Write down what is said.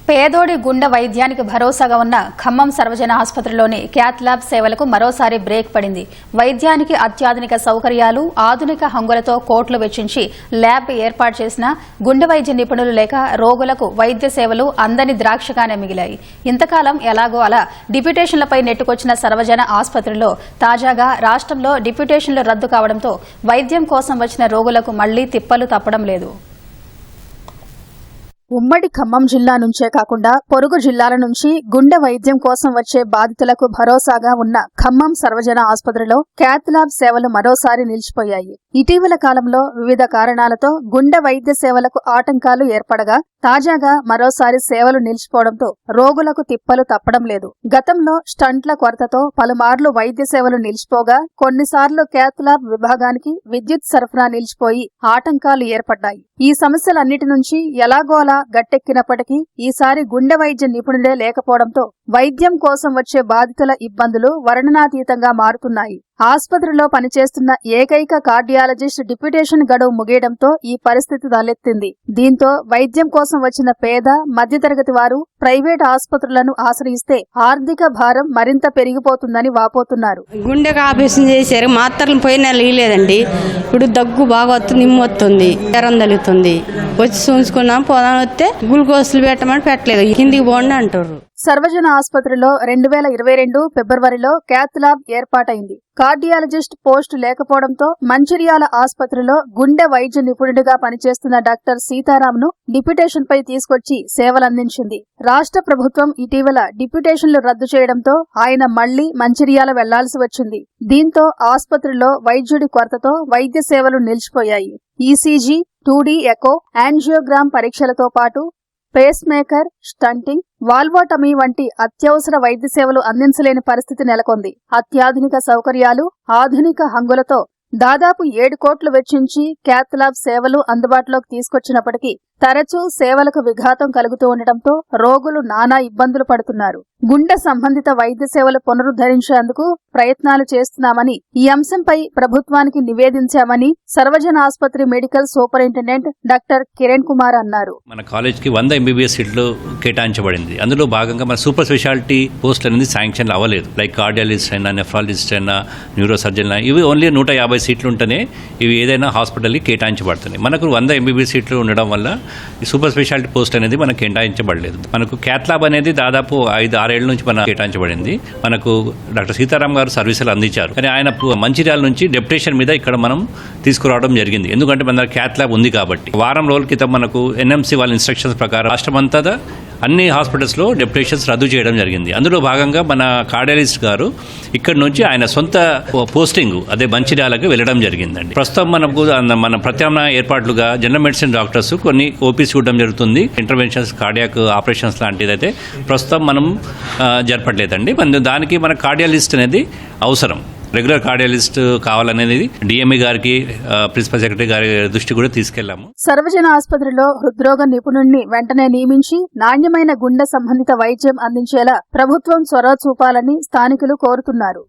పేదోడి గుండె వైద్యానికి భరోసాగా ఉన్న ఖమ్మం సర్వజన ఆసుపత్రిలోని క్యాత్ ల్యాబ్ సేవలకు మరోసారి బ్రేక్ పడింది. వైద్యానికి అత్యాధునిక సౌకర్యాలు, ఆధునిక హంగులతో కోట్లు వెచ్చించి ల్యాబ్ ఏర్పాటు చేసిన గుండె వైద్య నిపుణులు లేక రోగులకు వైద్య సేవలు అందని ద్రాక్షగానే మిగిలాయి. ఇంతకాలం ఎలాగో అలా డిప్యూటేషన్లపై నెట్టుకొచ్చిన సర్వజన ఆసుపత్రిలో తాజాగా రాష్ట్రంలో డిప్యూటేషన్లు రద్దు కావడంతో వైద్యం కోసం వచ్చిన రోగులకు మళ్లీ తిప్పలు తప్పడం లేదు. ఉమ్మడి ఖమ్మం జిల్లా నుంచే కాకుండా పొరుగు జిల్లాల నుంచి గుండె వైద్యం కోసం వచ్చే బాధితులకు భరోసాగా ఉన్న ఖమ్మం సర్వజన ఆసుపత్రిలో క్యాత్ ల్యాబ్ సేవలు మరోసారి నిలిచిపోయాయి. ఇటీవల కాలంలో వివిధ కారణాలతో గుండె వైద్య సేవలకు ఆటంకాలు ఏర్పడగా తాజాగా మరోసారి సేవలు నిలిచిపోవడంతో రోగులకు తిప్పలు తప్పడం లేదు. గతంలో స్టంట్ల కొరతతో పలుమార్లు వైద్య సేవలు నిలిచిపోగా కొన్నిసార్లు క్యాత్ ల్యాబ్ విభాగానికి విద్యుత్ సరఫరా నిలిచిపోయి ఆటంకాలు ఏర్పడ్డాయి. ఈ సమస్యలన్నిటి నుంచి ఎలాగోలా గట్టెక్కినప్పటికీ ఈసారి గుండె వైద్య నిపుణులే లేకపోవడంతో వైద్యం కోసం వచ్చే బాధితుల ఇబ్బందులు వర్ణనాతీతంగా మారుతున్నాయి. ఆసుపత్రిలో పనిచేస్తున్న ఏకైక కార్డియాలజిస్ట్ డిప్యూటేషన్ గడువు ముగియడంతో ఈ పరిస్థితి తలెత్తింది. దీంతో వైద్యం కోసం వచ్చిన పేద, మధ్యతరగతి వారు ప్రైవేట్ ఆసుపత్రులను ఆశ్రయిస్తే ఆర్థిక భారం మరింత పెరిగిపోతుందని వాపోతున్నారు. గుండెకి ఆపరేషన్ చేశారు, మాత్రలు పోయిన నెల ఇవ్వలేదండి. ఇప్పుడు దగ్గు బాగా వస్తుంది, నిమ్మొస్తుంది, జ్వరం తగ్గుతుంది. వచ్చి చూసుకున్నాం, పోదాం వస్తే గ్లూకోజులు పెట్టమని పెట్టలేదు, కిందికి పోండి అంటారు. సర్వజన ఆసుపత్రిలో 2022 ఫిబ్రవరిలో క్యాత్ ల్యాబ్ ఏర్పాటైంది. కార్డియాలజిస్ట్ పోస్టు లేకపోవడంతో మంచిర్యాల ఆసుపత్రిలో గుండె వైద్య నిపుణుడిగా పనిచేస్తున్న డాక్టర్ సీతారాంను డిప్యూటేషన్ పై తీసుకొచ్చి సేవలందించింది. రాష్ట్ర ప్రభుత్వం ఇటీవల డిప్యూటేషన్లు రద్దు చేయడంతో ఆయన మళ్లీ మంచిర్యాల వెళ్లాల్సి వచ్చింది. దీంతో ఆసుపత్రిలో వైద్యుడి కొరతతో వైద్య సేవలు నిలిచిపోయాయి. ఈసీజీ, 2D ఎకో, యాంజియోగ్రామ్ పరీక్షలతో పాటు పేస్ మేకర్, స్టంటింగ్, వాల్వోటమీ వంటి అత్యవసర వైద్య సేవలు అందించలేని పరిస్థితి నెలకొంది. అత్యాధునిక సౌకర్యాలు, ఆధునిక హంగులతో దాదాపు 7 కోట్లు వెచ్చించి క్యాత్ ల్యాబ్ సేవలు అందుబాటులోకి తీసుకొచ్చినప్పటికీ తరచూ సేవలకు విఘాతం కలుగుతూ ఉండటంతో రోగులు నానా ఇబ్బందులు పడుతున్నారు. గుండె సంబంధిత వైద్య సేవలు పునరుద్ధరించేందుకు ప్రయత్నాలు చేస్తున్నామని, ఈ అంశంపై ప్రభుత్వానికి నివేదించామని సర్వజన ఆసుపత్రి medical superintendent doctor Kiran Kumar అన్నారు. మన కాలేజ్ కి 100 MBBS సీట్లు కేటాయించబడింది. అందులో భాగంగా మన సూపర్ స్పెషాలిటీ పోస్ట్ అనేది శాంక్షన్ అవ్వలేదు. లైక్ కార్డియాలజిస్ట్ అయినా, నెఫ్రాలజిస్ట్ అయినా, న్యూరో సర్జన్ అయినా, ఇవి ఓన్లీ 150 సీట్లు ఉంటేనే ఇవి ఏదైనా హాస్పిటల్కి కేటాయించబడుతున్నాయి. మనకు 100 MBBS సీట్లు ఉండడం వల్ల ఈ సూపర్ స్పెషాలిటీ పోస్ట్ అనేది మనకు కేటాయించబడలేదు. మనకు క్యాత్ ల్యాబ్ అనేది దాదాపు 5-6 ఏళ్ల నుంచి మనకు కేటాయించబడింది. మనకు డాక్టర్ సీతారాం గారు సర్వీసులు అందించారు. కానీ ఆయన మంచిర్యాల నుంచి డెప్యుటేషన్ మీద ఇక్కడ మనం తీసుకురావడం జరిగింది. ఎందుకంటే మన క్యాత్ ల్యాబ్ ఉంది కాబట్టి. వారం రోజుల క్రితం మనకు NMC వాళ్ళ ఇన్స్ట్రక్షన్స్ ప్రకారం రాష్ట్రమంతా అన్ని హాస్పిటల్స్లో డెప్యుటేషన్స్ రద్దు చేయడం జరిగింది. అందులో భాగంగా మన కార్డియాలజిస్ట్ గారు ఇక్కడ నుంచి ఆయన సొంత పోస్టింగ్ అదే మంచిర్యాలకు వెళ్ళడం జరిగిందండి. ప్రస్తుతం మనకు మన ప్రత్యామ్నాయ ఏర్పాట్లుగా జనరల్ మెడిసిన్ డాక్టర్స్ కొన్ని ఓపీస్ చూడడం జరుగుతుంది. ఇంటర్వెన్షన్స్, కార్డియాక్ ఆపరేషన్స్ లాంటిది అయితే ప్రస్తుతం మనం జరపట్లేదండి. దానికి మన కార్డియాలజిస్ట్ అనేది అవసరం. రెగ్యులర్ కార్డియాలజిస్ట్ కావాలనేది డిఎంఈ గారికి, ప్రిన్సిపల్ సెక్రటరీ గారి దృష్టి కూడా తీసుకెళ్లాము. సర్వజన ఆసుపత్రిలో హృద్రోగ నిపుణుణ్ణి వెంటనే నియమించి నాణ్యమైన గుండె సంబంధిత వైద్యం అందించేలా ప్రభుత్వం చొరవ చూపాలని స్థానికులు కోరుతున్నారు.